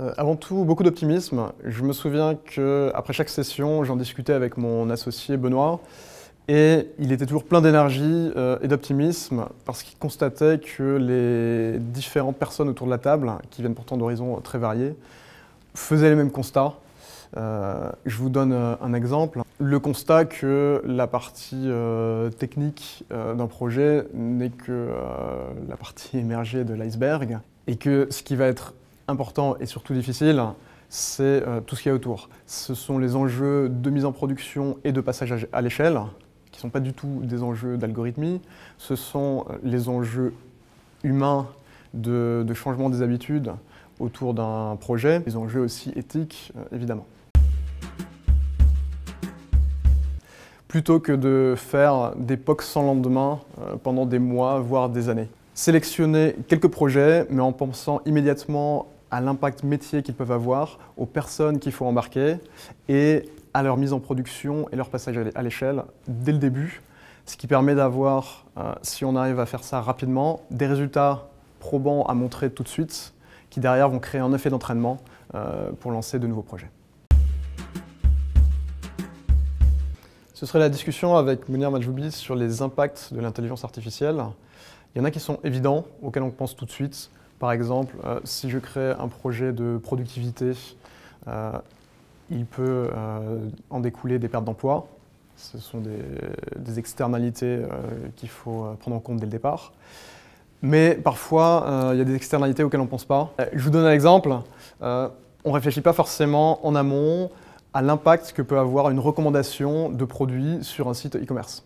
Avant tout, beaucoup d'optimisme. Je me souviens qu'après chaque session, j'en discutais avec mon associé Benoît, et il était toujours plein d'énergie et d'optimisme parce qu'il constatait que les différentes personnes autour de la table, qui viennent pourtant d'horizons très variés, faisaient les mêmes constats. Je vous donne un exemple. Le constat que la partie technique d'un projet n'est que la partie émergée de l'iceberg, et que ce qui va être important et surtout difficile, c'est tout ce qu'il y a autour. Ce sont les enjeux de mise en production et de passage à l'échelle, qui ne sont pas du tout des enjeux d'algorithmie. Ce sont les enjeux humains de changement des habitudes autour d'un projet, les enjeux aussi éthiques, évidemment. Plutôt que de faire des POC sans lendemain pendant des mois, voire des années. Sélectionner quelques projets, mais en pensant immédiatement à l'impact métier qu'ils peuvent avoir, aux personnes qu'il faut embarquer et à leur mise en production et leur passage à l'échelle dès le début, ce qui permet d'avoir, si on arrive à faire ça rapidement, des résultats probants à montrer tout de suite, qui derrière vont créer un effet d'entraînement pour lancer de nouveaux projets. Ce serait la discussion avec Mounir Majoubi sur les impacts de l'intelligence artificielle. Il y en a qui sont évidents, auxquels on pense tout de suite. Par exemple, si je crée un projet de productivité, il peut en découler des pertes d'emploi. Ce sont des externalités qu'il faut prendre en compte dès le départ. Mais parfois, il y a des externalités auxquelles on ne pense pas. Je vous donne un exemple. On ne réfléchit pas forcément en amont à l'impact que peut avoir une recommandation de produits sur un site e-commerce.